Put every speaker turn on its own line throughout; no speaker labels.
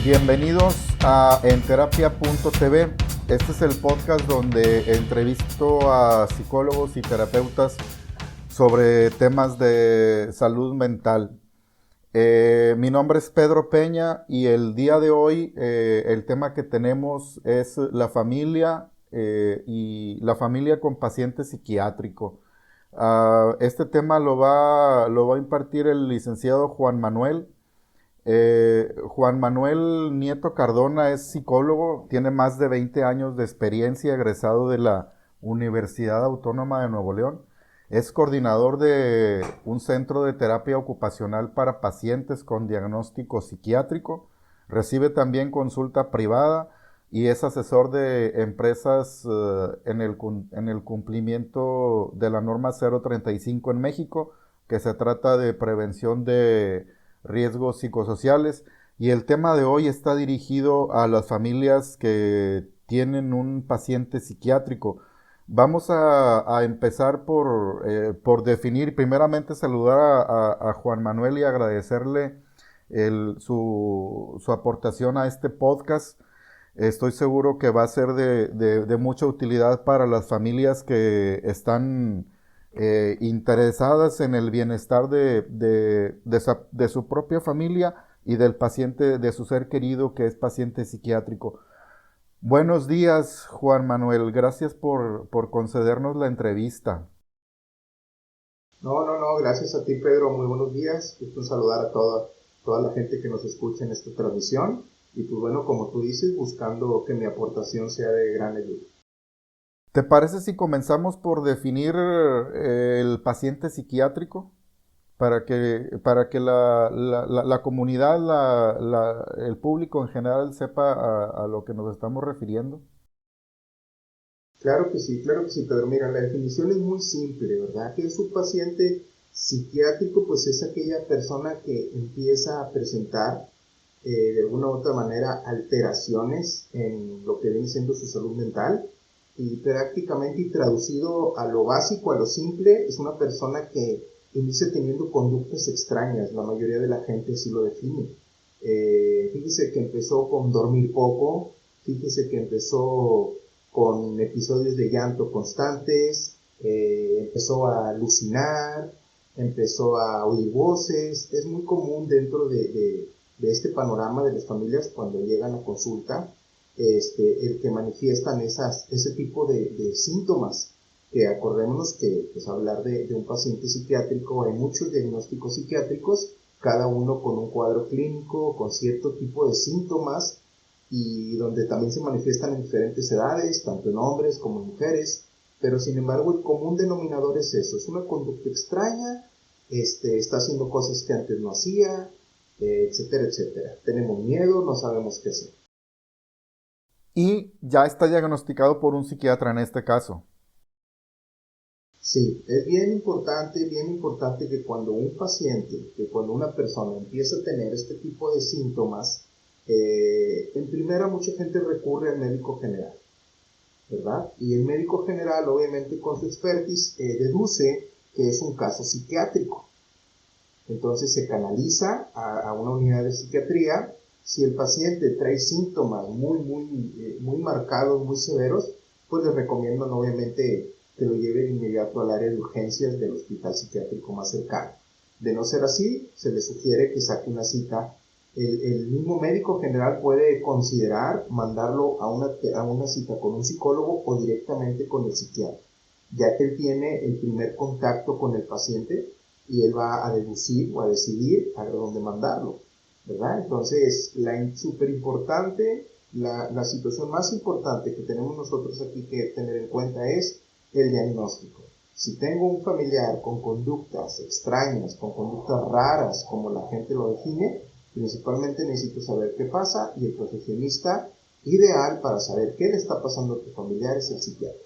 Bienvenidos a enterapia.tv. Este es el podcast donde entrevisto a psicólogos y terapeutas sobre temas de salud mental. Mi nombre es Pedro Peña y el día de hoy el tema que tenemos es la familia y la familia con paciente psiquiátrico. Este tema lo va a impartir el licenciado Juan Manuel. Juan Manuel Nieto Cardona es psicólogo, tiene más de 20 años de experiencia, egresado de la Universidad Autónoma de Nuevo León. Es coordinador de un centro de terapia ocupacional para pacientes con diagnóstico psiquiátrico. Recibe también consulta privada y es asesor de empresas en el cumplimiento de la norma 035 en México, que se trata de prevención de riesgos psicosociales. Y el tema de hoy está dirigido a las familias que tienen un paciente psiquiátrico. Vamos a empezar por definir, primeramente saludar a Juan Manuel y agradecerle su aportación a este podcast. Estoy seguro que va a ser de mucha utilidad para las familias que están interesadas en el bienestar de su propia familia y del paciente, de su ser querido que es paciente psiquiátrico. Buenos días, Juan Manuel. Gracias por concedernos la entrevista.
No, gracias a ti, Pedro. Muy buenos días. Gusto en saludar a toda la gente que nos escucha en esta transmisión. Y pues bueno, como tú dices, buscando que mi aportación sea de gran ayuda.
¿Te parece si comenzamos por definir el paciente psiquiátrico? Para que la comunidad, el público en general sepa a lo que nos estamos refiriendo.
Claro que sí, Pedro. Mira, la definición es muy simple, ¿verdad? Que es un paciente psiquiátrico, pues es aquella persona que empieza a presentar de alguna u otra manera alteraciones en lo que viene siendo su salud mental, y prácticamente, y traducido a lo básico, a lo simple, es una persona que inicia teniendo conductas extrañas. La mayoría de la gente así lo define. Fíjese que empezó con dormir poco, fíjese que empezó con episodios de llanto constantes, empezó a alucinar, empezó a oír voces. Es muy común dentro de este panorama de las familias cuando llegan a consulta, el que manifiestan ese tipo de síntomas. Que acordémonos que pues hablar de un paciente psiquiátrico, hay muchos diagnósticos psiquiátricos, cada uno con un cuadro clínico, con cierto tipo de síntomas, y donde también se manifiestan en diferentes edades, tanto en hombres como en mujeres. Pero sin embargo el común denominador es eso: es una conducta extraña, está haciendo cosas que antes no hacía, etcétera, etcétera. Tenemos miedo, no sabemos qué hacer.
Y ya está diagnosticado por un psiquiatra en este caso.
Sí, es bien importante que cuando un paciente, que cuando una persona empieza a tener este tipo de síntomas, en primera mucha gente recurre al médico general, ¿verdad? Y el médico general, obviamente con su expertise, deduce que es un caso psiquiátrico. Entonces se canaliza a una unidad de psiquiatría. Si el paciente trae síntomas muy marcados, muy severos, pues les recomiendan obviamente que lo lleven inmediato al área de urgencias del hospital psiquiátrico más cercano. De no ser así, se le sugiere que saque una cita. El mismo médico general puede considerar mandarlo a una cita con un psicólogo o directamente con el psiquiatra, ya que él tiene el primer contacto con el paciente y él va a deducir o a decidir a dónde mandarlo, ¿verdad? Entonces, súper importante, la situación más importante que tenemos nosotros aquí que tener en cuenta es el diagnóstico. Si tengo un familiar con conductas extrañas, con conductas raras, como la gente lo define, principalmente necesito saber qué pasa, y el profesionista ideal para saber qué le está pasando a tu familiar es el psiquiatra.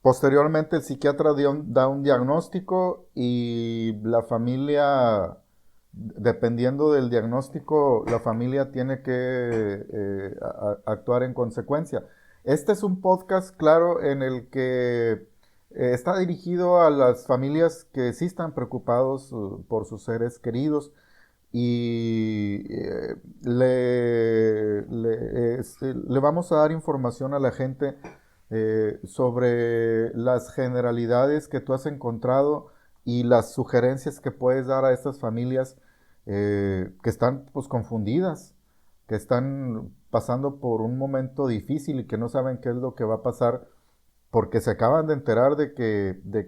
Posteriormente el psiquiatra da un diagnóstico y la familia, dependiendo del diagnóstico, la familia tiene que actuar en consecuencia. Este es un podcast, claro, en el que está dirigido a las familias que sí están preocupados por sus seres queridos y le vamos a dar información a la gente sobre las generalidades que tú has encontrado y las sugerencias que puedes dar a estas familias que están pues confundidas, que están pasando por un momento difícil y que no saben qué es lo que va a pasar porque se acaban de enterar de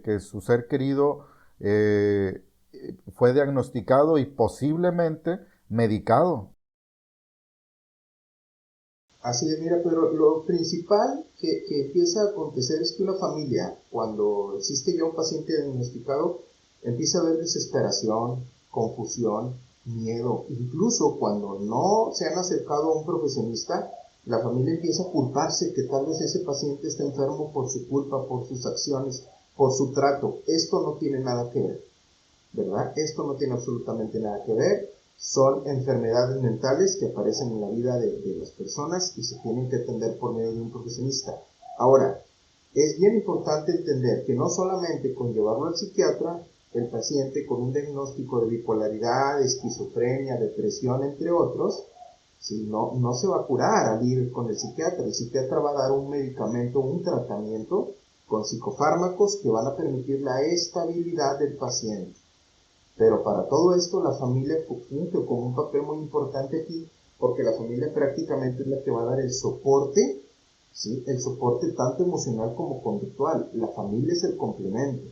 que su ser querido eh, fue diagnosticado y posiblemente medicado.
Así es, mira, pero lo principal que empieza a acontecer es que una familia, cuando existe ya un paciente diagnosticado, empieza a haber desesperación, confusión, miedo. Incluso cuando no se han acercado a un profesionista, la familia empieza a culparse que tal vez ese paciente está enfermo por su culpa, por sus acciones, por su trato. Esto no tiene nada que ver, ¿verdad? Esto no tiene absolutamente nada que ver. Son enfermedades mentales que aparecen en la vida de las personas y se tienen que atender por medio de un profesionista. Ahora, es bien importante entender que no solamente con llevarlo al psiquiatra, el paciente con un diagnóstico de bipolaridad, esquizofrenia, depresión, entre otros, si no se va a curar al ir con el psiquiatra. El psiquiatra va a dar un medicamento, un tratamiento con psicofármacos que van a permitir la estabilidad del paciente. Pero para todo esto la familia funge como un papel muy importante aquí, porque la familia prácticamente es la que va a dar el soporte, ¿sí? El soporte tanto emocional como conductual. La familia es el complemento.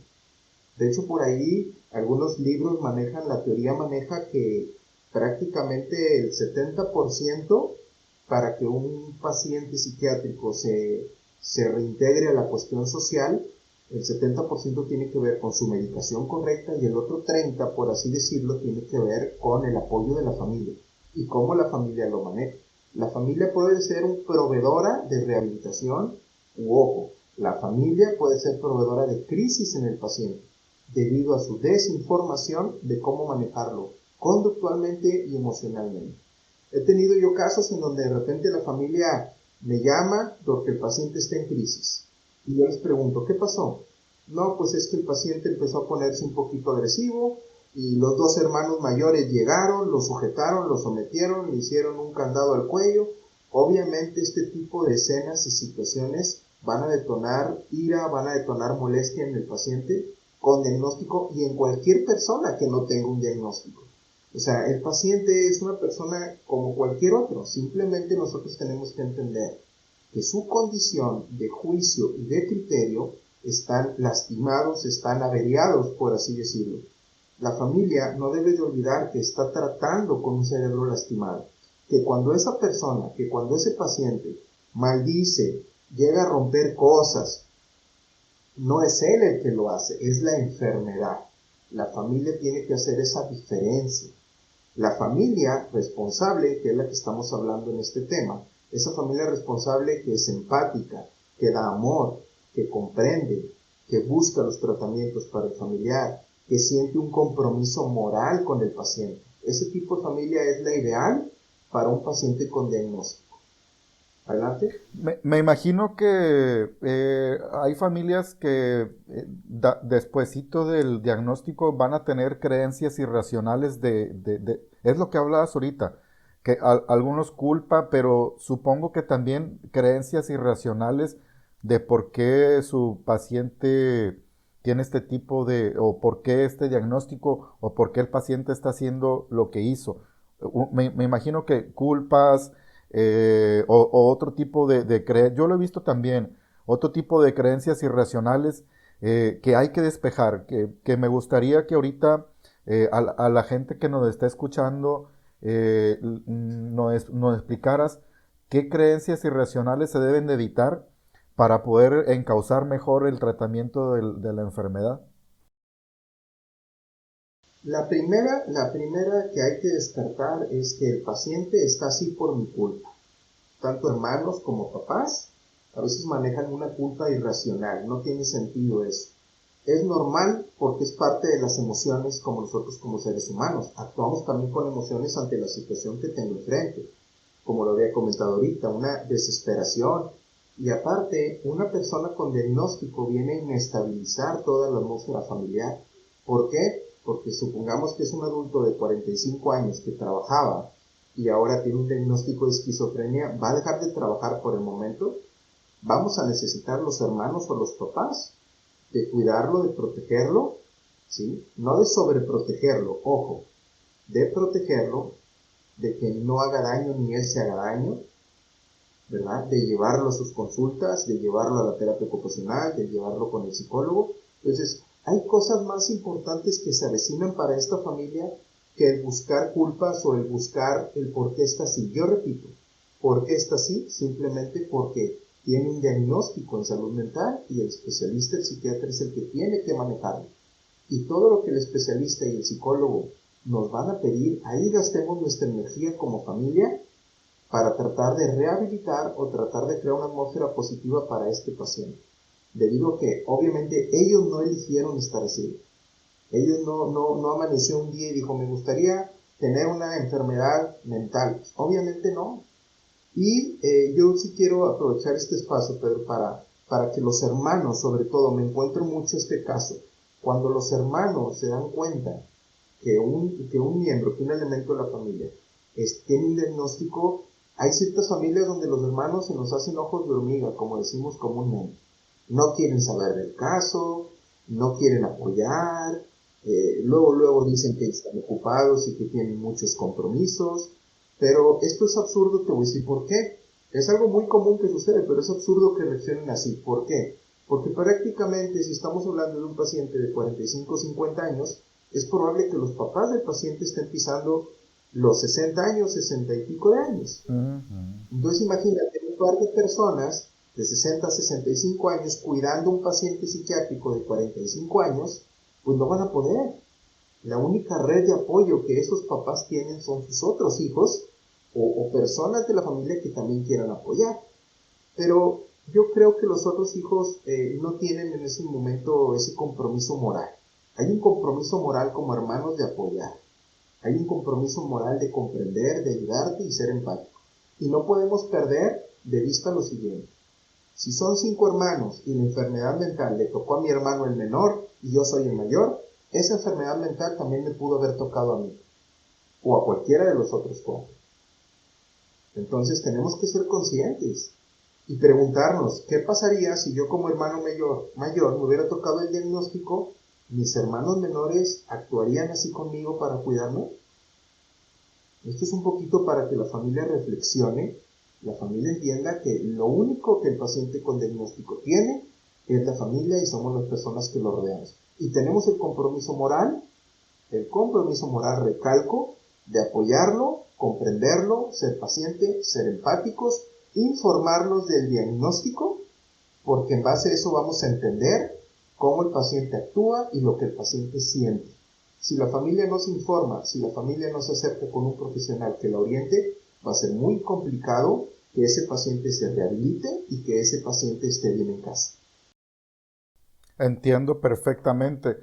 De hecho, por ahí algunos libros manejan, la teoría maneja que prácticamente el 70% para que un paciente psiquiátrico se reintegre a la cuestión social, el 70% tiene que ver con su medicación correcta y el otro 30%, por así decirlo, tiene que ver con el apoyo de la familia y cómo la familia lo maneja. La familia puede ser un proveedora de rehabilitación u ojo, la familia puede ser proveedora de crisis en el paciente debido a su desinformación de cómo manejarlo conductualmente y emocionalmente. He tenido yo casos en donde de repente la familia me llama porque el paciente está en crisis. Y yo les pregunto, ¿qué pasó? No, pues es que el paciente empezó a ponerse un poquito agresivo y los dos hermanos mayores llegaron, lo sujetaron, lo sometieron, le hicieron un candado al cuello. Obviamente este tipo de escenas y situaciones van a detonar ira, van a detonar molestia en el paciente con diagnóstico y en cualquier persona que no tenga un diagnóstico. O sea, el paciente es una persona como cualquier otro, simplemente nosotros tenemos que entender que su condición de juicio y de criterio están lastimados, están averiados, por así decirlo. La familia no debe de olvidar que está tratando con un cerebro lastimado, que cuando esa persona, que cuando ese paciente maldice, llega a romper cosas, no es él el que lo hace, es la enfermedad. La familia tiene que hacer esa diferencia. La familia responsable, que es la que estamos hablando en este tema, esa familia responsable que es empática, que da amor, que comprende, que busca los tratamientos para el familiar, que siente un compromiso moral con el paciente. Ese tipo de familia es la ideal para un paciente con diagnóstico. Adelante.
Me imagino que hay familias que despuesito del diagnóstico van a tener creencias irracionales es lo que hablabas ahorita, que algunos culpa, pero supongo que también creencias irracionales de por qué su paciente tiene este tipo o por qué este diagnóstico, o por qué el paciente está haciendo lo que hizo. Me imagino que culpas, o otro tipo de creencias, yo lo he visto también, otro tipo de creencias irracionales que hay que despejar, que me gustaría que ahorita a la gente que nos está escuchando nos explicaras qué creencias irracionales se deben de evitar para poder encauzar mejor el tratamiento de la enfermedad.
La primera que hay que descartar es que el paciente está así por mi culpa. Tanto hermanos como papás a veces manejan una culpa irracional, no tiene sentido eso. Es normal porque es parte de las emociones como nosotros como seres humanos. Actuamos también con emociones ante la situación que tengo enfrente, como lo había comentado ahorita, una desesperación. Y aparte, una persona con diagnóstico viene a inestabilizar toda la atmósfera familiar. ¿Por qué? porque supongamos que es un adulto de 45 años que trabajaba y ahora tiene un diagnóstico de esquizofrenia, va a dejar de trabajar por el momento. Vamos a necesitar los hermanos o los papás de cuidarlo, de protegerlo, ¿sí? No de sobreprotegerlo, ojo, de protegerlo, de que no haga daño ni él se haga daño, ¿verdad? De llevarlo a sus consultas, de llevarlo a la terapia ocupacional, de llevarlo con el psicólogo. Entonces, hay cosas más importantes que se avecinan para esta familia que el buscar culpas o el buscar el por qué está así. Yo repito, ¿por qué está así? Simplemente porque tiene un diagnóstico en salud mental y el especialista, el psiquiatra, es el que tiene que manejarlo. Y todo lo que el especialista y el psicólogo nos van a pedir, ahí gastemos nuestra energía como familia para tratar de rehabilitar o tratar de crear una atmósfera positiva para este paciente. Debido a que obviamente ellos no eligieron estar así. Ellos no amaneció un día y dijo, me gustaría tener una enfermedad mental. Obviamente no. Y yo sí quiero aprovechar este espacio, Pedro, para que los hermanos, sobre todo, me encuentro mucho este caso, cuando los hermanos se dan cuenta que un miembro, que un elemento de la familia tiene un diagnóstico. Hay ciertas familias donde los hermanos se nos hacen ojos de hormiga, como decimos comúnmente. No quieren saber del caso, no quieren apoyar, luego dicen que están ocupados y que tienen muchos compromisos, pero esto es absurdo, te voy a decir por qué. Es algo muy común que sucede, pero es absurdo que reaccionen así. ¿Por qué? Porque prácticamente si estamos hablando de un paciente de 45 o 50 años, es probable que los papás del paciente estén pisando los 60 años, 60 y pico de años. Entonces imagínate un par de personas de 60 a 65 años cuidando a un paciente psiquiátrico de 45 años, pues no van a poder. La única red de apoyo que esos papás tienen son sus otros hijos o personas de la familia que también quieran apoyar. Pero yo creo que los otros hijos no tienen en ese momento ese compromiso moral. Hay un compromiso moral como hermanos de apoyar. Hay un compromiso moral de comprender, de ayudarte y ser empático. Y no podemos perder de vista lo siguiente. Si son 5 hermanos y la enfermedad mental le tocó a mi hermano el menor y yo soy el mayor, esa enfermedad mental también me pudo haber tocado a mí o a cualquiera de los otros 4. Entonces tenemos que ser conscientes y preguntarnos, ¿qué pasaría si yo como hermano mayor me hubiera tocado el diagnóstico? ¿Mis hermanos menores actuarían así conmigo para cuidarme? Esto es un poquito para que la familia reflexione, la familia entienda que lo único que el paciente con diagnóstico tiene es la familia y somos las personas que lo rodeamos. Y tenemos el compromiso moral, recalco, de apoyarlo, comprenderlo, ser paciente, ser empáticos, informarlos del diagnóstico, porque en base a eso vamos a entender cómo el paciente actúa y lo que el paciente siente. Si la familia no se informa, si la familia no se acerca con un profesional que la oriente, va a ser muy complicado que ese paciente se rehabilite y que ese paciente esté bien en casa.
Entiendo perfectamente.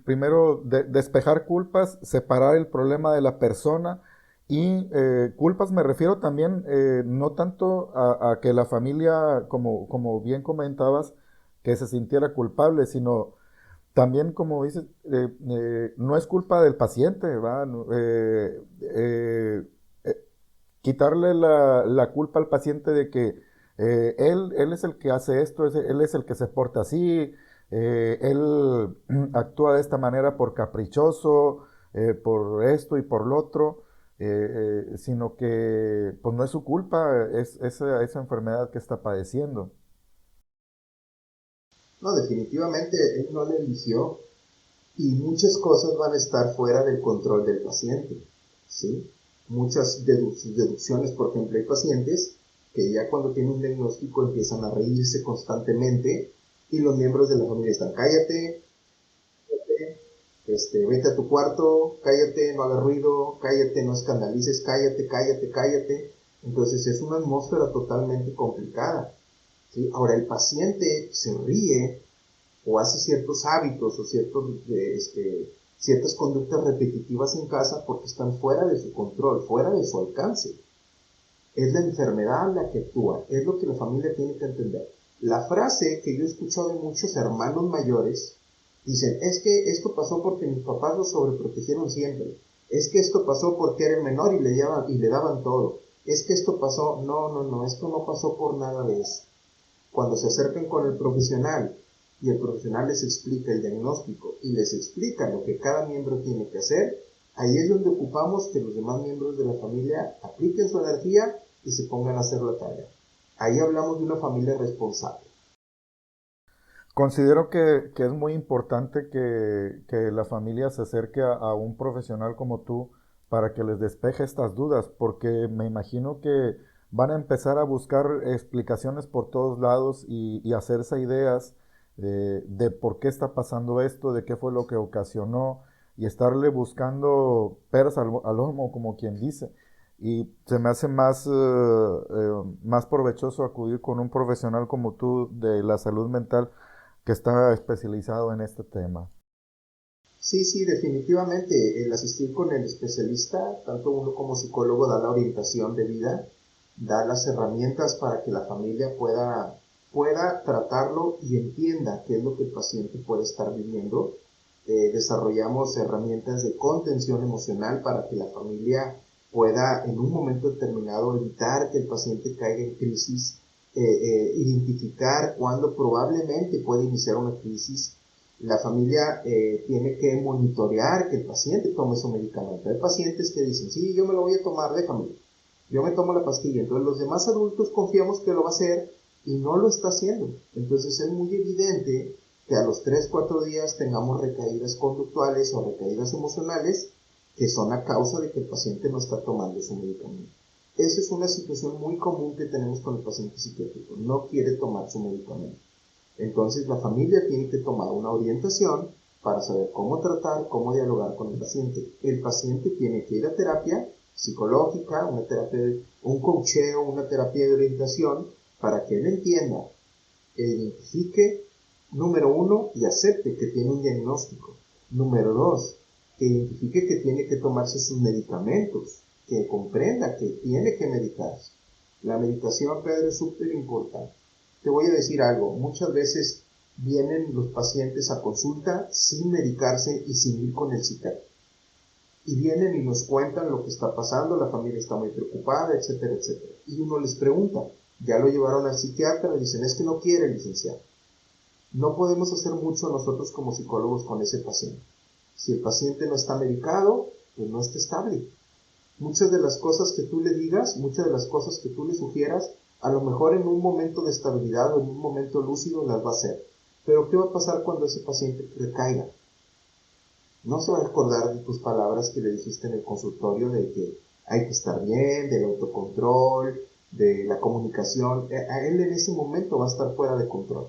Primero, despejar culpas, separar el problema de la persona y culpas me refiero también no tanto a que la familia, como bien comentabas, que se sintiera culpable, sino también, como dices, no es culpa del paciente, ¿va? Quitarle la culpa al paciente de que él es el que hace esto, él es el que se porta así, él actúa de esta manera por caprichoso, por esto y por lo otro, sino que pues no es su culpa, es esa enfermedad que está padeciendo.
No, definitivamente él no le eligió y muchas cosas van a estar fuera del control del paciente, ¿sí? Muchas deducciones, por ejemplo, hay pacientes que ya cuando tienen un diagnóstico empiezan a reírse constantemente y los miembros de la familia están, cállate, vete a tu cuarto, cállate, no hagas ruido, cállate, no escandalices, cállate, cállate, cállate. Entonces es una atmósfera totalmente complicada, ¿sí? Ahora el paciente se ríe o hace ciertos hábitos o ciertas conductas repetitivas en casa porque están fuera de su control, fuera de su alcance. Es la enfermedad la que actúa, es lo que la familia tiene que entender. La frase que yo he escuchado de muchos hermanos mayores Dicen, es que esto pasó porque mis papás lo sobreprotegieron siempre. Es que esto pasó porque era el menor y le daban todo. Es que esto pasó, no, esto no pasó por nada de eso. Cuando se acercan con el profesional y el profesional les explica el diagnóstico y les explica lo que cada miembro tiene que hacer, ahí es donde ocupamos que los demás miembros de la familia apliquen su energía y se pongan a hacer la tarea. Ahí hablamos de una familia responsable.
Considero que es muy importante que la familia se acerque a un profesional como tú para que les despeje estas dudas, porque me imagino que van a empezar a buscar explicaciones por todos lados y hacerse ideas de por qué está pasando esto, de qué fue lo que ocasionó, y estarle buscando peras al olmo, como quien dice. Y se me hace más provechoso acudir con un profesional como tú de la salud mental que está especializado en este tema.
Sí, sí, definitivamente el asistir con el especialista, tanto uno como psicólogo, da la orientación de vida, da las herramientas para que la familia pueda tratarlo y entienda qué es lo que el paciente puede estar viviendo. Desarrollamos herramientas de contención emocional para que la familia pueda en un momento determinado evitar que el paciente caiga en crisis, identificar cuándo probablemente puede iniciar una crisis. La familia tiene que monitorear que el paciente tome su medicamento. Hay pacientes que dicen, sí, yo me lo voy a tomar, déjame, yo me tomo la pastilla. Entonces los demás adultos confiamos que lo va a hacer y no lo está haciendo. Entonces es muy evidente que a los 3, 4 días tengamos recaídas conductuales o recaídas emocionales que son a causa de que el paciente no está tomando su medicamento. Esa es una situación muy común que tenemos con el paciente psiquiátrico. No quiere tomar su medicamento. Entonces la familia tiene que tomar una orientación para saber cómo tratar, cómo dialogar con el paciente. El paciente tiene que ir a terapia psicológica, un coacheo, una terapia de orientación, para que él entienda, identifique, número 1, y acepte que tiene un diagnóstico. Número 2, que identifique que tiene que tomarse sus medicamentos, que comprenda que tiene que medicarse. La medicación, Pedro, es súper importante. Te voy a decir algo, muchas veces vienen los pacientes a consulta sin medicarse y sin ir con el psiquiatra. Y vienen y nos cuentan lo que está pasando, la familia está muy preocupada, etcétera, etcétera. Y uno les pregunta, ¿ya lo llevaron al psiquiatra? Dicen, es que no quiere, licenciado. No podemos hacer mucho nosotros como psicólogos con ese paciente. Si el paciente no está medicado, pues no está estable. Muchas de las cosas que tú le digas, muchas de las cosas que tú le sugieras, a lo mejor en un momento de estabilidad o en un momento lúcido las va a hacer. Pero ¿qué va a pasar cuando ese paciente recaiga? No se va a acordar de tus palabras que le dijiste en el consultorio de que hay que estar bien, del autocontrol, de la comunicación. A él en ese momento va a estar fuera de control.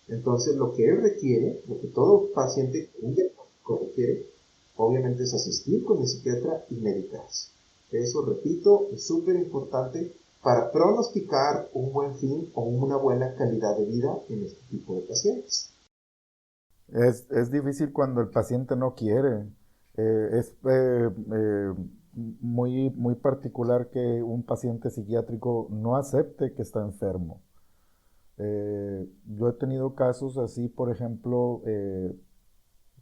Entonces lo que él requiere, lo que todo paciente con un diagnóstico requiere, obviamente es asistir con el psiquiatra y medicarse. Eso, repito, es súper importante para pronosticar un buen fin o una buena calidad de vida en este tipo de pacientes.
Es difícil cuando el paciente no quiere. Es muy particular que un paciente psiquiátrico no acepte que está enfermo. Yo he tenido casos así, por ejemplo,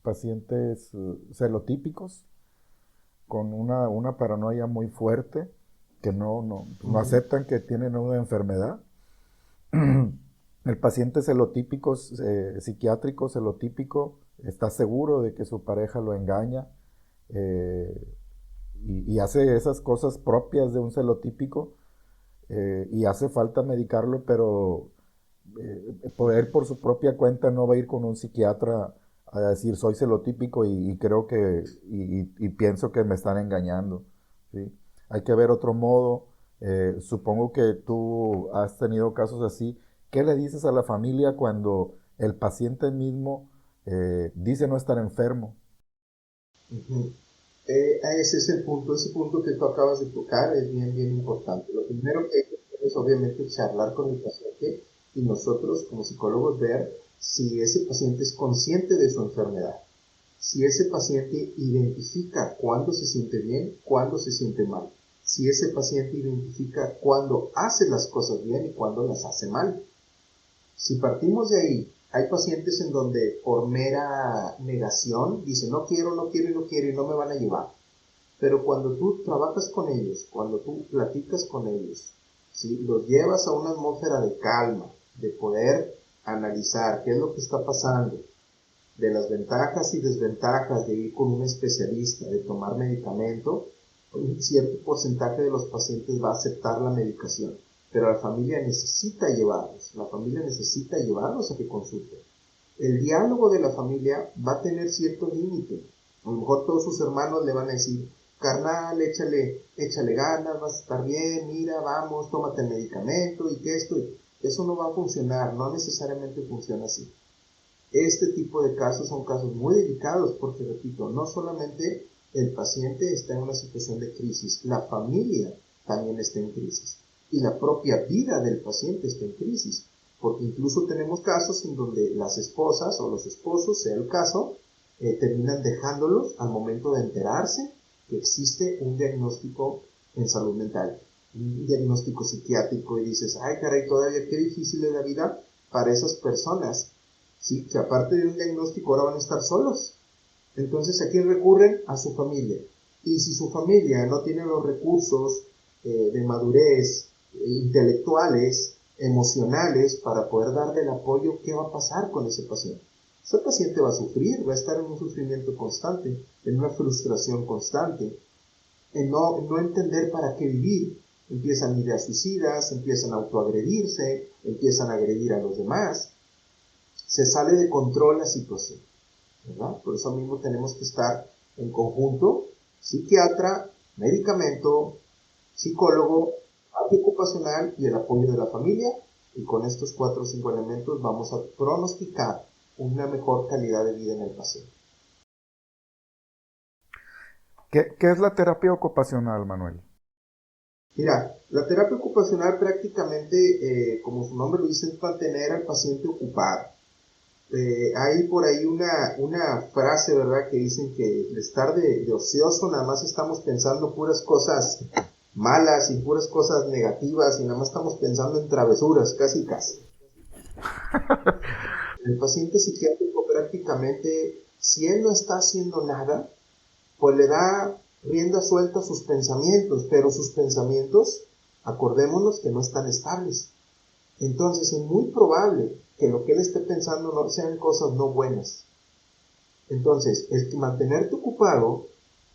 pacientes celotípicos con una paranoia muy fuerte, que no aceptan que tienen una enfermedad. El paciente celotípico, psiquiátrico celotípico, está seguro de que su pareja lo engaña, eh, y hace esas cosas propias de un celotípico, y hace falta medicarlo, pero él por su propia cuenta no va a ir con un psiquiatra a decir soy celotípico y creo y pienso que me están engañando, ¿sí? Hay que ver otro modo. Supongo que tú has tenido casos así. ¿Qué le dices a la familia cuando el paciente mismo dice no estar enfermo?
Uh-huh. Ese es el punto, ese punto que tú acabas de tocar es bien, bien importante. Lo primero que hay que hacer es obviamente charlar con el paciente y nosotros como psicólogos ver si ese paciente es consciente de su enfermedad, si ese paciente identifica cuándo se siente bien, cuándo se siente mal, si ese paciente identifica cuándo hace las cosas bien y cuándo las hace mal. Si partimos de ahí Hay pacientes en donde por mera negación dicen no quiero, no quiero y no quiero y no me van a llevar. Pero cuando tú trabajas con ellos, cuando tú platicas con ellos, ¿sí? Los llevas a una atmósfera de calma, de poder analizar qué es lo que está pasando, de las ventajas y desventajas de ir con un especialista, de tomar medicamento, un cierto porcentaje de los pacientes va a aceptar la medicación, pero la familia necesita llevarlos a que consulten. El diálogo de la familia va a tener cierto límite. A lo mejor todos sus hermanos le van a decir, carnal, échale ganas, vas a estar bien, mira, vamos, tómate el medicamento y que esto, eso no va a funcionar, no necesariamente funciona así. Este tipo de casos son casos muy delicados porque, repito, no solamente el paciente está en una situación de crisis, la familia también está en crisis y la propia vida del paciente está en crisis, porque incluso tenemos casos en donde las esposas o los esposos, sea el caso, terminan dejándolos al momento de enterarse que existe un diagnóstico en salud mental, un diagnóstico psiquiátrico, y dices, ay caray, todavía qué difícil es la vida para esas personas, ¿sí? Que aparte de un diagnóstico ahora van a estar solos. Entonces, ¿a quién recurren? A su familia. Y si su familia no tiene los recursos de madurez intelectuales, emocionales, para poder darle el apoyo, ¿qué va a pasar con ese paciente? Ese paciente va a sufrir, va a estar en un sufrimiento constante, en una frustración constante, en no entender para qué vivir. Empiezan ideas suicidas, empiezan a autoagredirse, empiezan a agredir a los demás. Se sale de control la situación, ¿verdad? Por eso mismo tenemos que estar en conjunto, psiquiatra, medicamento, psicólogo, terapia ocupacional y el apoyo de la familia, y con estos 4 o 5 elementos vamos a pronosticar una mejor calidad de vida en el paciente.
¿Qué es la terapia ocupacional, Manuel?
Mira, la terapia ocupacional prácticamente, como su nombre lo dice, es mantener al paciente ocupado. Hay por ahí una frase, ¿verdad?, que dicen que el estar de ocioso nada más estamos pensando puras cosas malas y puras cosas negativas y nada más estamos pensando en travesuras, casi casi. El paciente psiquiátrico prácticamente, si él no está haciendo nada, pues le da rienda suelta a sus pensamientos, pero sus pensamientos, acordémonos que no están estables. Entonces es muy probable que lo que él esté pensando no sean cosas no buenas. Entonces, el mantenerte ocupado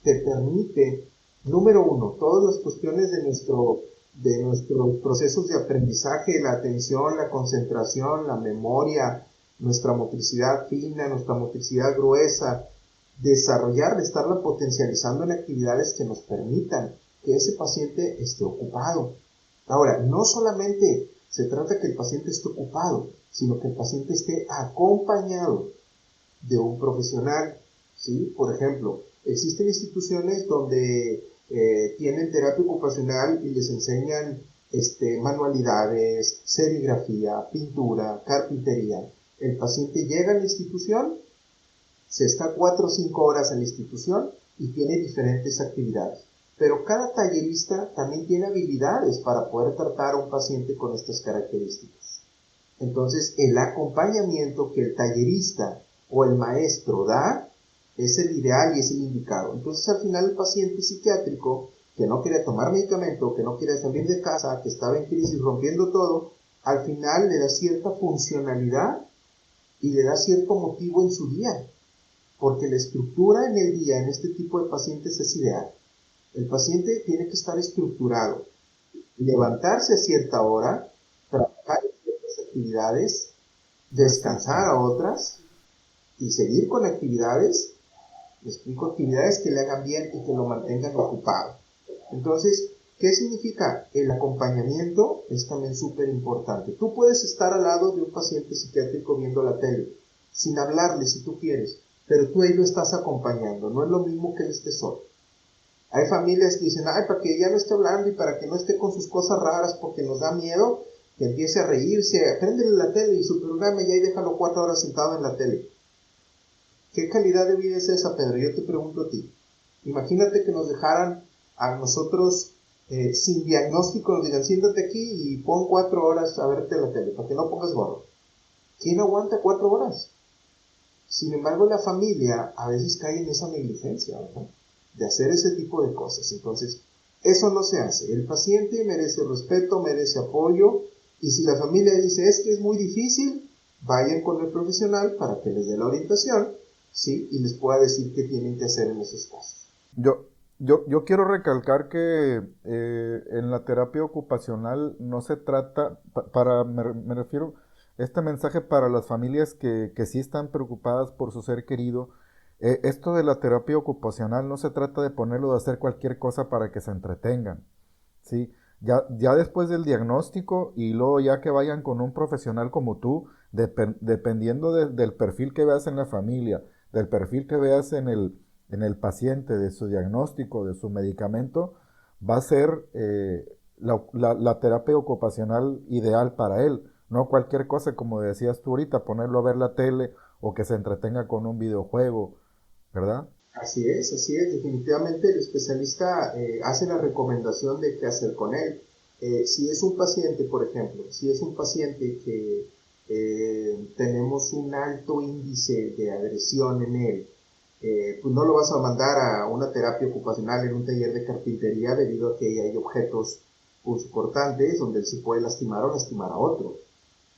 te permite, número uno, todas las cuestiones de nuestros procesos de aprendizaje, la atención, la concentración, la memoria, nuestra motricidad fina, nuestra motricidad gruesa, desarrollar, estarla potencializando en actividades que nos permitan que ese paciente esté ocupado. Ahora, no solamente se trata que el paciente esté ocupado, sino que el paciente esté acompañado de un profesional, ¿sí? Por ejemplo, existen instituciones donde tienen terapia ocupacional y les enseñan manualidades, serigrafía, pintura, carpintería. El paciente llega a la institución, se está 4 o 5 horas en la institución y tiene diferentes actividades. Pero cada tallerista también tiene habilidades para poder tratar a un paciente con estas características. Entonces, el acompañamiento que el tallerista o el maestro da es el ideal y es el indicado. Entonces, al final, el paciente psiquiátrico que no quería tomar medicamento, que no quería salir de casa, que estaba en crisis rompiendo todo, al final le da cierta funcionalidad y le da cierto motivo en su día, porque la estructura en el día en este tipo de pacientes es ideal. El paciente tiene que estar estructurado, levantarse a cierta hora, trabajar en ciertas actividades, descansar a otras y seguir con actividades, actividades que le hagan bien y que lo mantengan ocupado. Entonces, ¿qué significa? El acompañamiento es también súper importante. Tú puedes estar al lado de un paciente psiquiátrico viendo la tele, sin hablarle si tú quieres, pero tú ahí lo estás acompañando, no es lo mismo que él esté solo. Hay familias que dicen, ay, para que ya no esté hablando y para que no esté con sus cosas raras porque nos da miedo que empiece a reírse, préndele la tele y su programa ya y déjalo 4 horas sentado en la tele. ¿Qué calidad de vida es esa, Pedro? Yo te pregunto a ti. Imagínate que nos dejaran a nosotros sin diagnóstico, nos digan, siéntate aquí y pon 4 horas a verte la tele, para que no pongas gorro. ¿Quién aguanta 4 horas? Sin embargo, la familia a veces cae en esa negligencia, ¿verdad? De hacer ese tipo de cosas. Entonces, eso no se hace. El paciente merece respeto, merece apoyo, y si la familia dice es que es muy difícil, vayan con el profesional para que les dé la orientación, ¿sí? Y les pueda decir qué tienen que hacer en esos casos.
Yo quiero recalcar que en la terapia ocupacional no se trata, me refiero, este mensaje para las familias que sí están preocupadas por su ser querido. Esto de la terapia ocupacional no se trata de ponerlo de hacer cualquier cosa para que se entretengan, ¿sí? Ya después del diagnóstico y luego ya que vayan con un profesional como tú, dependiendo del perfil que veas en la familia, del perfil que veas en el paciente, de su diagnóstico, de su medicamento, va a ser la terapia ocupacional ideal para él. No cualquier cosa, como decías tú ahorita, ponerlo a ver la tele o que se entretenga con un videojuego, ¿verdad?
Así es, definitivamente el especialista hace la recomendación de qué hacer con él. Si es un paciente, por ejemplo, si es un paciente que tenemos un alto índice de agresión en él, pues no lo vas a mandar a una terapia ocupacional en un taller de carpintería debido a que ahí hay objetos punzocortantes donde él se puede lastimar o lastimar a otro,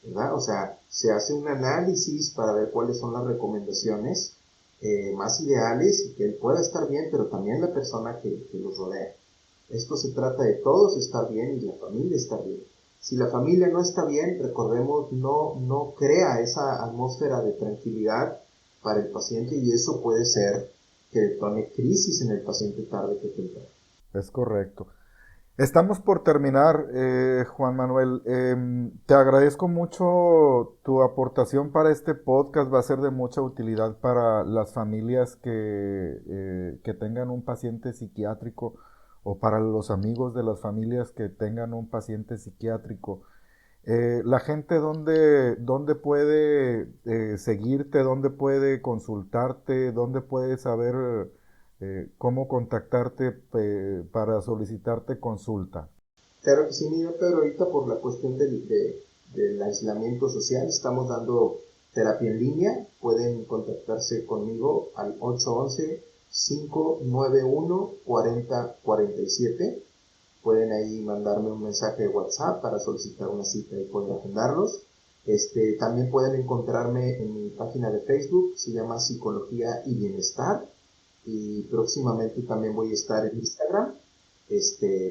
¿verdad? O sea, se hace un análisis para ver cuáles son las recomendaciones más ideales y que él pueda estar bien, pero también la persona que los rodea. Esto se trata de todos estar bien y la familia estar bien. Si la familia no está bien, recordemos, no crea esa atmósfera de tranquilidad para el paciente y eso puede ser que detone crisis en el paciente tarde que temprano.
Es correcto. Estamos por terminar, Juan Manuel. Te agradezco mucho tu aportación para este podcast. Va a ser de mucha utilidad para las familias que tengan un paciente psiquiátrico o para los amigos de las familias que tengan un paciente psiquiátrico. La gente, ¿dónde puede seguirte? ¿Dónde puede consultarte? ¿Dónde puede saber cómo contactarte para solicitarte consulta?
Claro que sí, niño Pedro, ahorita por la cuestión del aislamiento social estamos dando terapia en línea. Pueden contactarse conmigo al 811-591-4047. Pueden ahí mandarme un mensaje de WhatsApp para solicitar una cita y poder agendarlos. También pueden encontrarme en mi página de Facebook, se llama Psicología y Bienestar. Y próximamente también voy a estar en Instagram,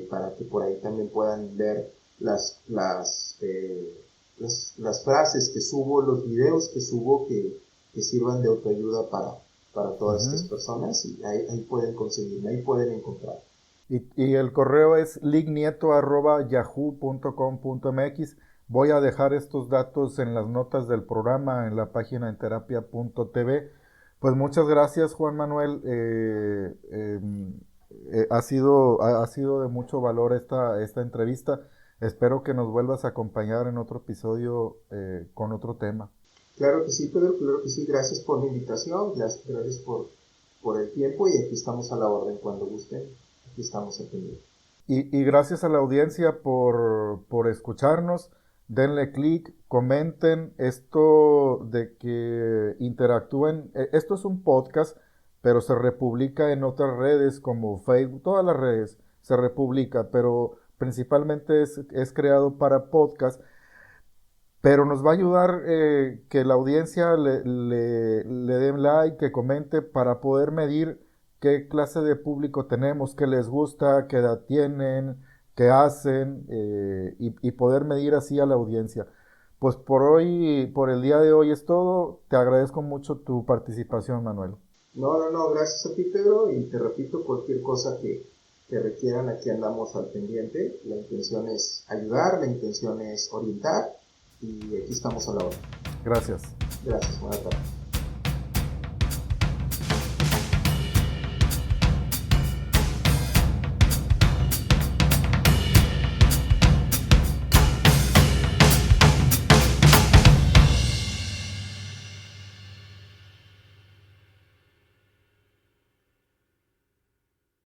para que por ahí también puedan ver las frases que subo, los videos que subo que sirvan de autoayuda para todas estas
Ujú.
personas y ahí pueden conseguirme, ahí pueden encontrar.
Y el correo es lignieto@yahoo.com.mx. Voy a dejar estos datos en las notas del programa en la página en terapia.tv. Pues muchas gracias, Juan Manuel. Ha sido de mucho valor esta entrevista. Espero que nos vuelvas a acompañar en otro episodio con otro tema.
Claro que sí, Pedro, claro que sí, gracias por la invitación, gracias por el tiempo y aquí estamos a la orden cuando gusten, aquí estamos atendiendo.
Y gracias a la audiencia por escucharnos. Denle clic, comenten esto de que interactúen. Esto es un podcast, pero se republica en otras redes como Facebook, todas las redes se republica, pero principalmente es creado para podcast. Pero nos va a ayudar que la audiencia le den like, que comente para poder medir qué clase de público tenemos, qué les gusta, qué edad tienen, qué hacen y poder medir así a la audiencia. Pues por hoy, por el día de hoy es todo. Te agradezco mucho tu participación, Manuel.
No, gracias a ti, Pedro, y te repito, cualquier cosa que requieran, aquí andamos al pendiente. La intención es ayudar, la intención es orientar, y aquí estamos a la hora.
Gracias.
Gracias, buenas tardes.